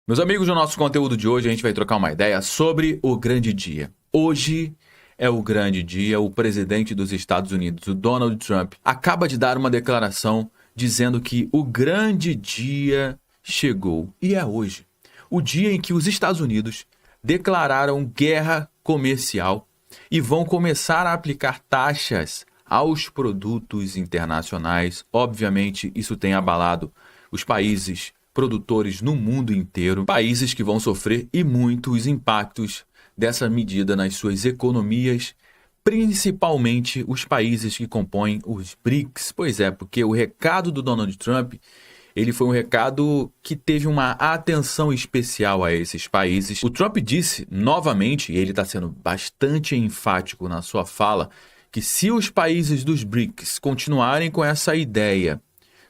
Meus amigos, no nosso conteúdo de hoje a gente vai trocar uma ideia sobre o grande dia. Hoje é o grande dia. O presidente dos Estados Unidos, o Donald Trump, acaba de dar uma declaração dizendo que o grande dia chegou. E é hoje. O dia em que os Estados Unidos declararam guerra comercial e vão começar a aplicar taxas aos produtos internacionais. Obviamente, isso tem abalado os países produtores no mundo inteiro, países que vão sofrer e muitos impactos dessa medida nas suas economias, principalmente os países que compõem os BRICS. Pois é, porque o recado do Donald Trump, ele foi um recado que teve uma atenção especial a esses países. O Trump disse novamente, e ele está sendo bastante enfático na sua fala, que se os países dos BRICS continuarem com essa ideia,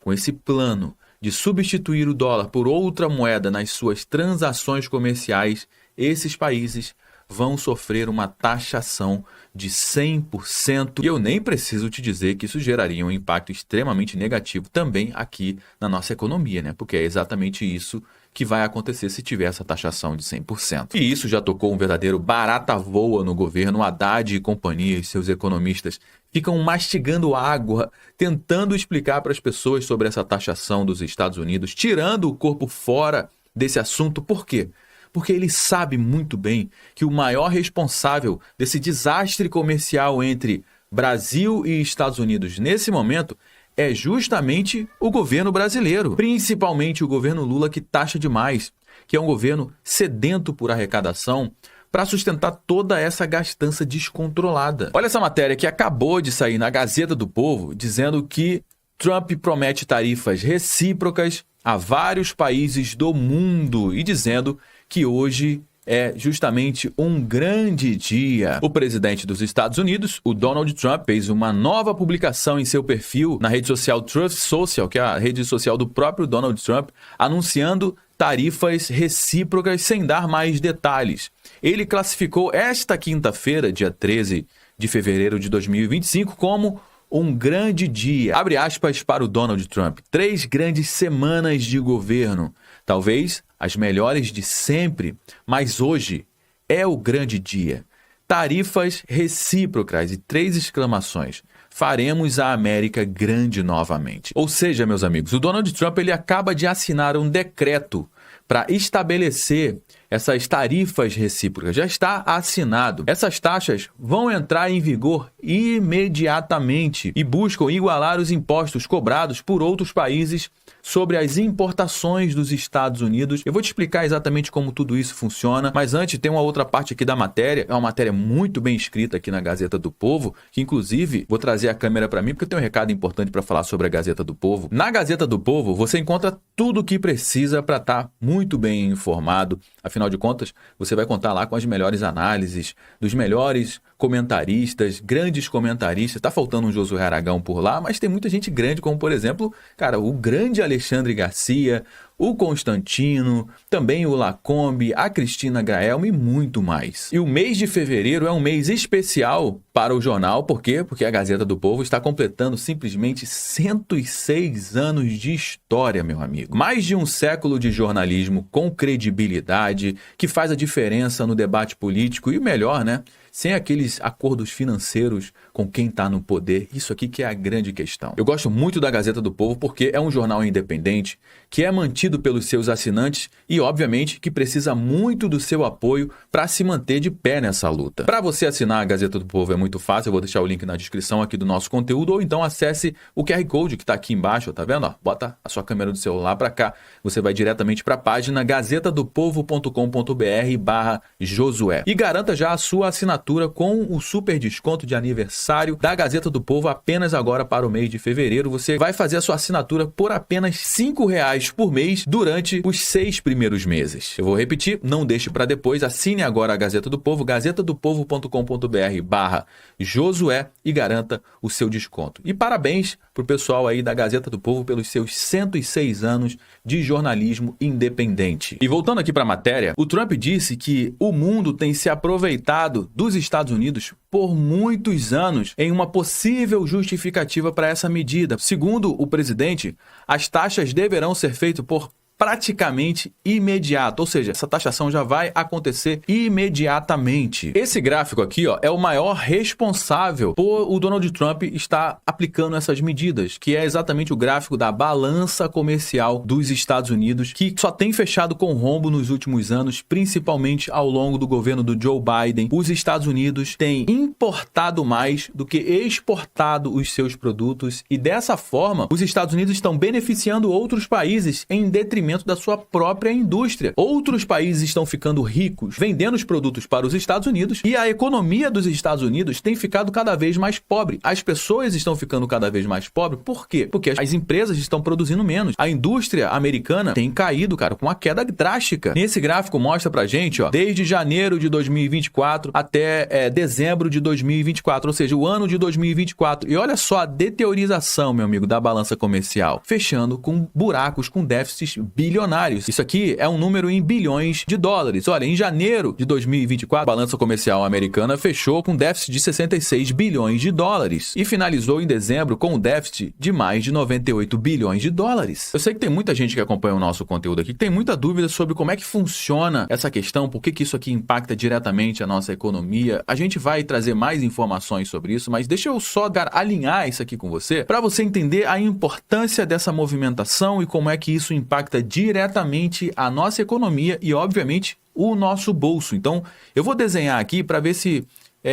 com esse plano de substituir o dólar por outra moeda nas suas transações comerciais, esses países vão sofrer uma taxação de 100%. E eu nem preciso te dizer que isso geraria um impacto extremamente negativo também aqui na nossa economia, né? Porque é exatamente isso que vai acontecer se tiver essa taxação de 100%. E isso já tocou um verdadeiro barata-voa no governo. Haddad e companhia e seus economistas ficam mastigando água, tentando explicar para as pessoas sobre essa taxação dos Estados Unidos, tirando o corpo fora desse assunto. Por quê? Porque ele sabe muito bem que o maior responsável desse desastre comercial entre Brasil e Estados Unidos nesse momento é justamente o governo brasileiro, principalmente o governo Lula, que taxa demais, que é um governo sedento por arrecadação para sustentar toda essa gastança descontrolada. Olha essa matéria que acabou de sair na Gazeta do Povo, dizendo que Trump promete tarifas recíprocas a vários países do mundo e dizendo que hoje é justamente um grande dia. O presidente dos Estados Unidos, o Donald Trump, fez uma nova publicação em seu perfil na rede social Truth Social, que é a rede social do próprio Donald Trump, anunciando tarifas recíprocas sem dar mais detalhes. Ele classificou esta quinta-feira, dia 13 de fevereiro de 2025, como um grande dia. Abre aspas para o Donald Trump. 3 grandes semanas de governo. Talvez as melhores de sempre, mas hoje é o grande dia. Tarifas recíprocas e 3 exclamações. Faremos a América grande novamente. Ou seja, meus amigos, o Donald Trump ele acaba de assinar um decreto para estabelecer essas tarifas recíprocas. Já está assinado. Essas taxas vão entrar em vigor imediatamente e buscam igualar os impostos cobrados por outros países sobre as importações dos Estados Unidos. Eu vou te explicar exatamente como tudo isso funciona, mas antes tem uma outra parte aqui da matéria, é uma matéria muito bem escrita aqui na Gazeta do Povo, que inclusive vou trazer a câmera para mim porque eu tenho um recado importante para falar sobre a Gazeta do Povo. Na Gazeta do Povo você encontra tudo o que precisa para estar muito bem informado. Afinal de contas, você vai contar lá com as melhores análises, dos melhores comentaristas, grandes comentaristas. Tá faltando um Josué Aragão por lá, mas tem muita gente grande, como por exemplo, cara, o grande Alexandre Garcia, o Constantino, também o Lacombe, a Cristina Graelma e muito mais. E o mês de fevereiro é um mês especial para o jornal, por quê? Porque a Gazeta do Povo está completando simplesmente 106 anos de história, meu amigo. Mais de um século de jornalismo com credibilidade, que faz a diferença no debate político e o melhor, né? Sem aqueles acordos financeiros com quem está no poder. Isso aqui que é a grande questão. Eu gosto muito da Gazeta do Povo porque é um jornal independente, que é mantido pelos seus assinantes e, obviamente, que precisa muito do seu apoio para se manter de pé nessa luta. Para você assinar a Gazeta do Povo é muito fácil, eu vou deixar o link na descrição aqui do nosso conteúdo, ou então acesse o QR Code que está aqui embaixo, tá vendo? Ó, bota a sua câmera do celular para cá, você vai diretamente para a página gazetadopovo.com.br/Josué e garanta já a sua assinatura com o super desconto de aniversário da Gazeta do Povo apenas agora para o mês de fevereiro. Você vai fazer a sua assinatura por apenas R$5 por mês durante os 6 primeiros meses. Eu vou repetir, não deixe para depois, assine agora a Gazeta do Povo, gazetadopovo.com.br/Josué e garanta o seu desconto. E parabéns pro pessoal aí da Gazeta do Povo pelos seus 106 anos de jornalismo independente. E voltando aqui para a matéria, o Trump disse que o mundo tem se aproveitado dos Estados Unidos por muitos anos em uma possível justificativa para essa medida. Segundo o presidente, as taxas deverão ser feitas por praticamente imediato, ou seja, essa taxação já vai acontecer imediatamente. Esse gráfico aqui, ó, é o maior responsável por o Donald Trump estar aplicando essas medidas, que é exatamente o gráfico da balança comercial dos Estados Unidos, que só tem fechado com rombo nos últimos anos, principalmente ao longo do governo do Joe Biden. Os Estados Unidos têm importado mais do que exportado os seus produtos e dessa forma os Estados Unidos estão beneficiando outros países em detrimento da sua própria indústria. Outros países estão ficando ricos vendendo os produtos para os Estados Unidos e a economia dos Estados Unidos tem ficado cada vez mais pobre. As pessoas estão ficando cada vez mais pobres. Por quê? Porque as empresas estão produzindo menos. A indústria americana tem caído, cara, com uma queda drástica. Nesse gráfico mostra pra gente, ó, desde janeiro de 2024 até dezembro de 2024, ou seja, o ano de 2024. E olha só a deteriorização, meu amigo, da balança comercial, fechando com buracos, com déficits bilionários. Isso aqui é um número em bilhões de dólares. Olha, em janeiro de 2024, a balança comercial americana fechou com déficit de 66 bilhões de dólares e finalizou em dezembro com um déficit de mais de 98 bilhões de dólares. Eu sei que tem muita gente que acompanha o nosso conteúdo aqui que tem muita dúvida sobre como é que funciona essa questão, por que isso aqui impacta diretamente a nossa economia. A gente vai trazer mais informações sobre isso, mas deixa eu só alinhar isso aqui com você, para você entender a importância dessa movimentação e como é que isso impacta diretamente a nossa economia e, obviamente, o nosso bolso. Então, eu vou desenhar aqui para ver se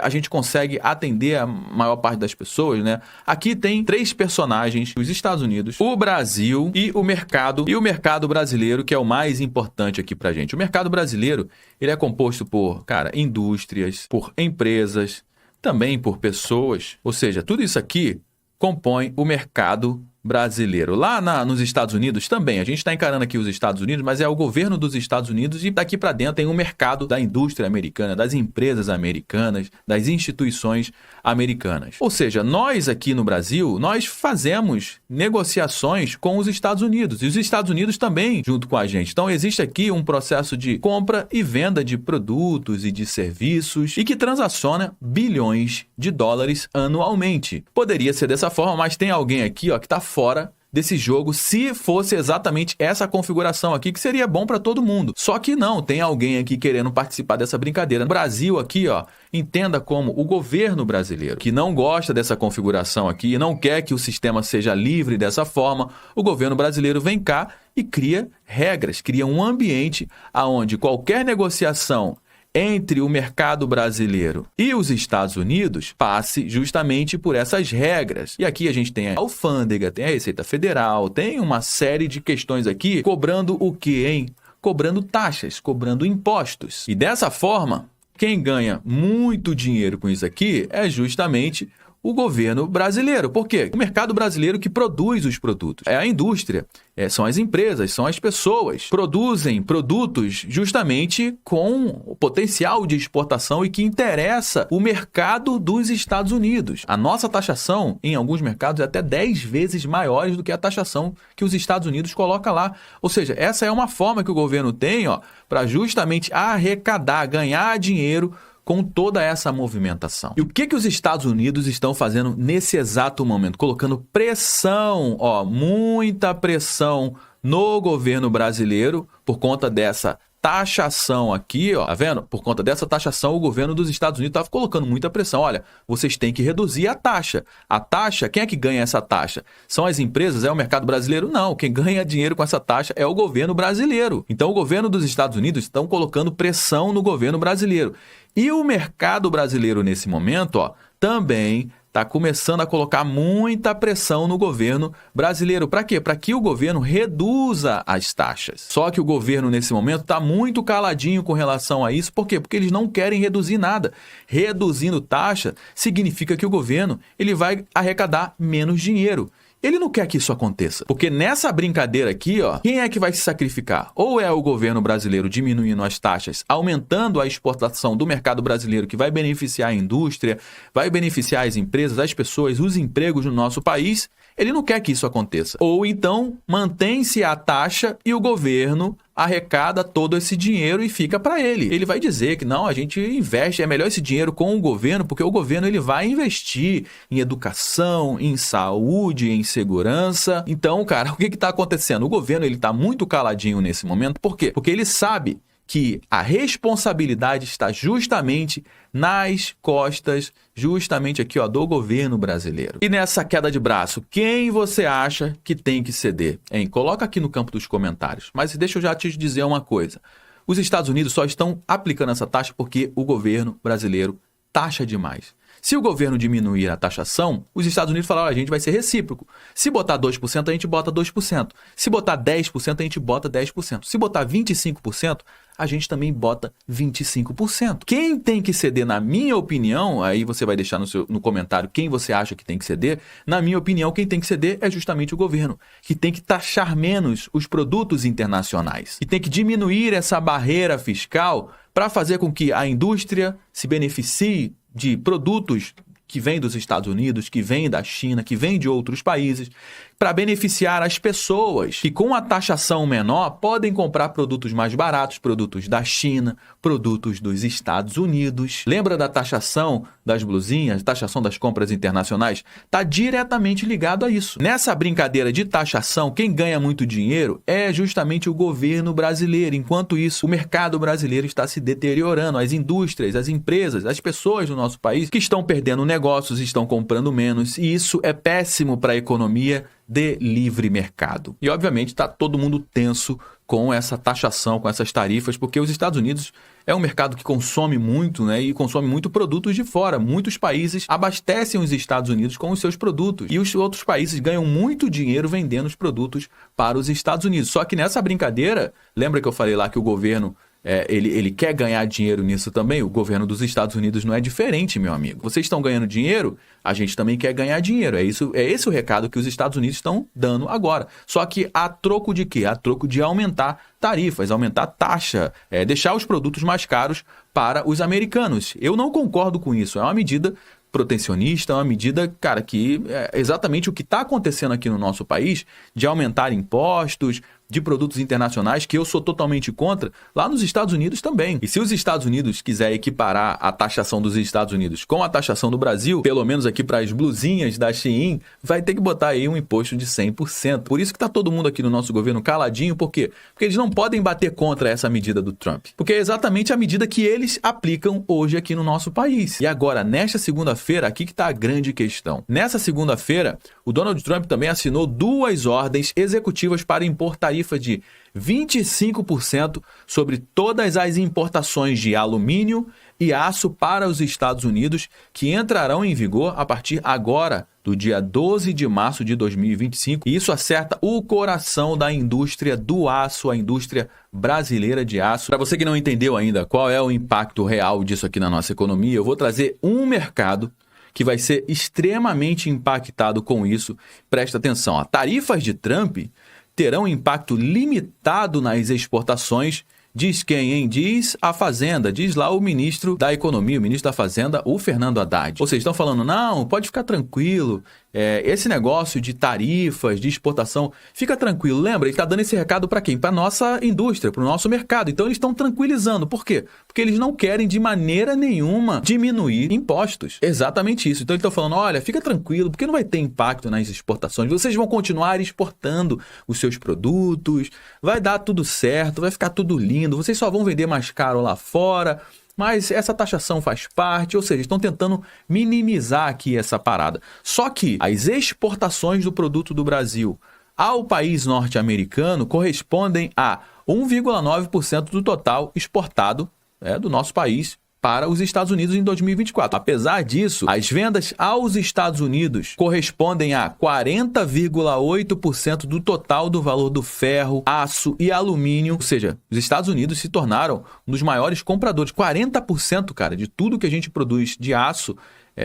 a gente consegue atender a maior parte das pessoas, né? Aqui tem 3 personagens: os Estados Unidos, o Brasil e o mercado brasileiro, que é o mais importante aqui pra gente. O mercado brasileiro, ele é composto por, cara, indústrias, por empresas, também por pessoas, ou seja, tudo isso aqui compõe o mercado brasileiro. Lá nos Estados Unidos também, a gente está encarando aqui os Estados Unidos, mas é o governo dos Estados Unidos e daqui para dentro tem um mercado da indústria americana, das empresas americanas, das instituições americanas. Ou seja, nós aqui no Brasil, nós fazemos negociações com os Estados Unidos e os Estados Unidos também junto com a gente. Então existe aqui um processo de compra e venda de produtos e de serviços e que transaciona bilhões de dólares anualmente. Poderia ser dessa forma, mas tem alguém aqui, ó, que está fora desse jogo se fosse exatamente essa configuração aqui, que seria bom para todo mundo. Só que não, tem alguém aqui querendo participar dessa brincadeira. No Brasil aqui, ó, entenda como o governo brasileiro, que não gosta dessa configuração aqui e não quer que o sistema seja livre dessa forma, o governo brasileiro vem cá e cria regras, cria um ambiente onde qualquer negociação entre o mercado brasileiro e os Estados Unidos passe justamente por essas regras. E aqui a gente tem a alfândega, tem a Receita Federal, tem uma série de questões aqui cobrando o quê, hein? Cobrando taxas, cobrando impostos. E dessa forma, quem ganha muito dinheiro com isso aqui é justamente o governo brasileiro. Por quê? O mercado brasileiro que produz os produtos. É a indústria, são as empresas, são as pessoas. Produzem produtos justamente com o potencial de exportação e que interessa o mercado dos Estados Unidos. A nossa taxação, em alguns mercados, é até 10 vezes maior do que a taxação que os Estados Unidos coloca lá. Ou seja, essa é uma forma que o governo tem, ó, para justamente arrecadar, ganhar dinheiro com toda essa movimentação. E o que os Estados Unidos estão fazendo nesse exato momento? Colocando pressão, ó, muita pressão no governo brasileiro por conta dessa taxação aqui, ó, tá vendo? Por conta dessa taxação, o governo dos Estados Unidos estava colocando muita pressão. Olha, vocês têm que reduzir a taxa. A taxa, quem é que ganha essa taxa? São as empresas? É o mercado brasileiro? Não. Quem ganha dinheiro com essa taxa é o governo brasileiro. Então, o governo dos Estados Unidos estão colocando pressão no governo brasileiro. E o mercado brasileiro, nesse momento, ó, também está começando a colocar muita pressão no governo brasileiro. Para quê? Para que o governo reduza as taxas. Só que o governo, nesse momento, está muito caladinho com relação a isso. Por quê? Porque eles não querem reduzir nada. Reduzindo taxa significa que o governo ele vai arrecadar menos dinheiro. Ele não quer que isso aconteça, porque nessa brincadeira aqui, ó, quem é que vai se sacrificar? Ou é o governo brasileiro diminuindo as taxas, aumentando a exportação do mercado brasileiro, que vai beneficiar a indústria, vai beneficiar as empresas, as pessoas, os empregos no nosso país, Ele não quer que isso aconteça. Ou então, mantém-se a taxa e o governo arrecada todo esse dinheiro e fica para ele. Ele vai dizer que não, a gente investe, é melhor esse dinheiro com o governo, porque o governo ele vai investir em educação, em saúde, em segurança. Então, cara, o que está acontecendo? O governo ele está muito caladinho nesse momento. Por quê? Porque ele sabe que a responsabilidade está justamente nas costas, justamente aqui, ó, do governo brasileiro. E nessa queda de braço, quem você acha que tem que ceder? Hein? Coloca aqui no campo dos comentários. Mas deixa eu já te dizer uma coisa. Os Estados Unidos só estão aplicando essa taxa porque o governo brasileiro taxa demais. Se o governo diminuir a taxação, os Estados Unidos falaram, a gente vai ser recíproco. Se botar 2%, a gente bota 2%. Se botar 10%, a gente bota 10%. Se botar 25%, a gente também bota 25%. Quem tem que ceder, na minha opinião, aí você vai deixar no comentário quem você acha que tem que ceder, na minha opinião, quem tem que ceder é justamente o governo, que tem que taxar menos os produtos internacionais, e tem que diminuir essa barreira fiscal para fazer com que a indústria se beneficie de produtos que vêm dos Estados Unidos, que vêm da China, que vêm de outros países, para beneficiar as pessoas que com a taxação menor podem comprar produtos mais baratos, produtos da China, produtos dos Estados Unidos. Lembra da taxação das blusinhas, taxação das compras internacionais? Está diretamente ligado a isso. Nessa brincadeira de taxação, quem ganha muito dinheiro é justamente o governo brasileiro. Enquanto isso, o mercado brasileiro está se deteriorando. As indústrias, as empresas, as pessoas do nosso país que estão perdendo negócios, estão comprando menos. E isso é péssimo para a economia de livre mercado. E, obviamente, está todo mundo tenso com essa taxação, com essas tarifas, porque os Estados Unidos é um mercado que consome muito, né? E consome muito produtos de fora. Muitos países abastecem os Estados Unidos com os seus produtos. E os outros países ganham muito dinheiro vendendo os produtos para os Estados Unidos. Só que nessa brincadeira, lembra que eu falei lá que o governo ele quer ganhar dinheiro nisso também? O governo dos Estados Unidos não é diferente, meu amigo. Vocês estão ganhando dinheiro, a gente também quer ganhar dinheiro. É esse o recado que os Estados Unidos estão dando agora. Só que a troco de quê? A troco de aumentar tarifas, aumentar taxa, deixar os produtos mais caros para os americanos. Eu não concordo com isso. É uma medida protecionista, é uma medida, cara, que é exatamente o que está acontecendo aqui no nosso país, de aumentar impostos de produtos internacionais, que eu sou totalmente contra, lá nos Estados Unidos também. E se os Estados Unidos quiser equiparar a taxação dos Estados Unidos com a taxação do Brasil, pelo menos aqui para as blusinhas da Shein, vai ter que botar aí um imposto de 100%. Por isso que está todo mundo aqui no nosso governo caladinho, por quê? Porque eles não podem bater contra essa medida do Trump. Porque é exatamente a medida que eles aplicam hoje aqui no nosso país. E agora, nesta segunda-feira, aqui que está a grande questão. Nessa segunda-feira, o Donald Trump também assinou 2 ordens executivas para impor tarifas de 25% sobre todas as importações de alumínio e aço para os Estados Unidos, que entrarão em vigor a partir agora, do dia 12 de março de 2025. E isso acerta o coração da indústria do aço, a indústria brasileira de aço. Para você que não entendeu ainda qual é o impacto real disso aqui na nossa economia, eu vou trazer um mercado que vai ser extremamente impactado com isso. Presta atenção, tarifas de Trump terão impacto limitado nas exportações. Diz quem, hein? Diz a Fazenda, diz lá o ministro da Economia, o ministro da Fazenda, o Fernando Haddad. Ou seja, estão falando, não, pode ficar tranquilo, esse negócio de tarifas, de exportação, fica tranquilo. Lembra, ele está dando esse recado para quem? Para a nossa indústria, para o nosso mercado. Então eles estão tranquilizando. Por quê? Porque eles não querem de maneira nenhuma diminuir impostos. Exatamente isso. Então eles estão falando, olha, fica tranquilo, porque não vai ter impacto nas exportações. Vocês vão continuar exportando os seus produtos, vai dar tudo certo, vai ficar tudo lindo, vocês só vão vender mais caro lá fora, mas essa taxação faz parte, ou seja, estão tentando minimizar aqui essa parada. Só que as exportações do produto do Brasil ao país norte-americano correspondem a 1,9% do total exportado do nosso país para os Estados Unidos em 2024. Apesar disso, as vendas aos Estados Unidos correspondem a 40,8% do total do valor do ferro, aço e alumínio. Ou seja, os Estados Unidos se tornaram um dos maiores compradores. 40%, cara, de tudo que a gente produz de aço,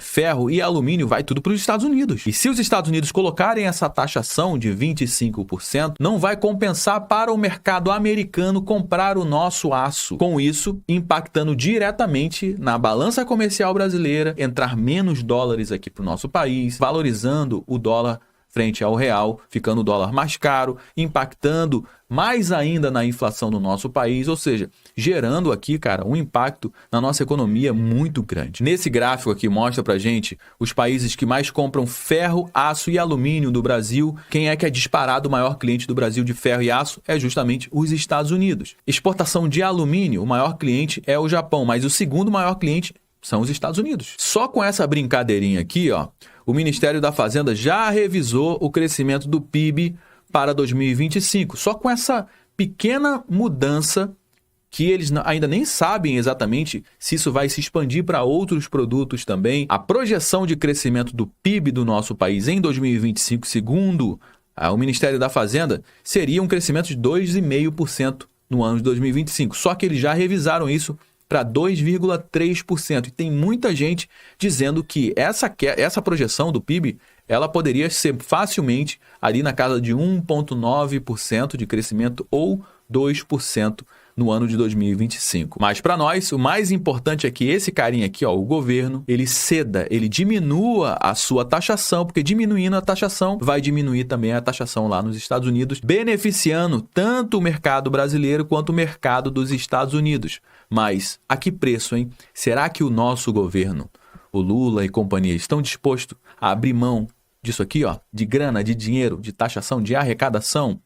ferro e alumínio vai tudo para os Estados Unidos. E se os Estados Unidos colocarem essa taxação de 25%, não vai compensar para o mercado americano comprar o nosso aço. Com isso, impactando diretamente na balança comercial brasileira, entrar menos dólares aqui para o nosso país, valorizando o dólar frente ao real, ficando o dólar mais caro, impactando mais ainda na inflação do nosso país, ou seja, gerando aqui, cara, um impacto na nossa economia muito grande. Nesse gráfico aqui mostra pra gente os países que mais compram ferro, aço e alumínio do Brasil. Quem é que é disparado o maior cliente do Brasil de ferro e aço? É justamente os Estados Unidos. Exportação de alumínio, o maior cliente é o Japão, mas o segundo maior cliente são os Estados Unidos. Só com essa brincadeirinha aqui, ó, o Ministério da Fazenda já revisou o crescimento do PIB para 2025. Só com essa pequena mudança que eles ainda nem sabem exatamente se isso vai se expandir para outros produtos também. A projeção de crescimento do PIB do nosso país em 2025, segundo o Ministério da Fazenda, seria um crescimento de 2,5% no ano de 2025. Só que eles já revisaram isso para 2,3%. E tem muita gente dizendo que essa projeção do PIB ela poderia ser facilmente ali na casa de 1,9% de crescimento ou 2% no ano de 2025. Mas para nós, o mais importante é que esse carinha aqui, ó, o governo, ele ceda, ele diminua a sua taxação, porque diminuindo a taxação, vai diminuir também a taxação lá nos Estados Unidos, beneficiando tanto o mercado brasileiro quanto o mercado dos Estados Unidos. Mas a que preço, hein? Será que o nosso governo, o Lula e companhia, estão dispostos a abrir mão disso aqui, ó, de grana, de dinheiro, de taxação, de arrecadação?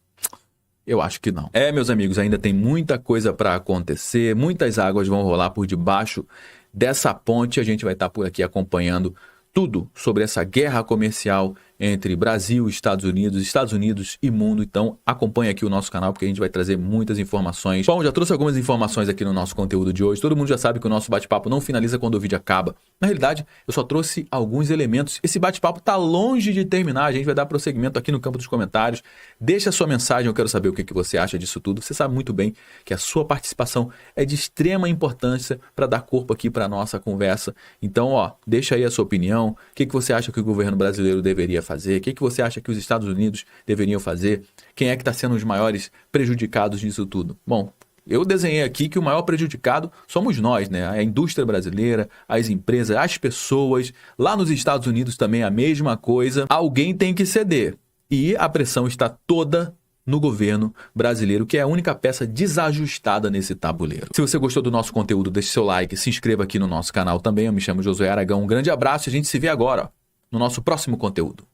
Eu acho que não. Meus amigos, ainda tem muita coisa para acontecer, muitas águas vão rolar por debaixo dessa ponte. A gente vai estar por aqui acompanhando tudo sobre essa guerra comercial entre Brasil, Estados Unidos e mundo. Então acompanhe aqui o nosso canal porque a gente vai trazer muitas informações. Bom, já trouxe algumas informações aqui no nosso conteúdo de hoje. Todo mundo já sabe que o nosso bate-papo não finaliza quando o vídeo acaba. Na realidade, eu só trouxe alguns elementos. Esse bate-papo está longe de terminar. A gente vai dar prosseguimento aqui no campo dos comentários. Deixa a sua mensagem, eu quero saber o que você acha disso tudo. Você sabe muito bem que a sua participação é de extrema importância para dar corpo aqui para a nossa conversa. Então, ó, deixa aí a sua opinião. O que você acha que o governo brasileiro deveria fazer? O que você acha que os Estados Unidos deveriam fazer? Quem é que está sendo os maiores prejudicados nisso tudo? Bom, eu desenhei aqui que o maior prejudicado somos nós, né? A indústria brasileira, as empresas, as pessoas. Lá nos Estados Unidos também a mesma coisa. Alguém tem que ceder. E a pressão está toda no governo brasileiro, que é a única peça desajustada nesse tabuleiro. Se você gostou do nosso conteúdo, deixe seu like, se inscreva aqui no nosso canal também. Eu me chamo Josué Aragão. Um grande abraço e a gente se vê agora, ó, no nosso próximo conteúdo.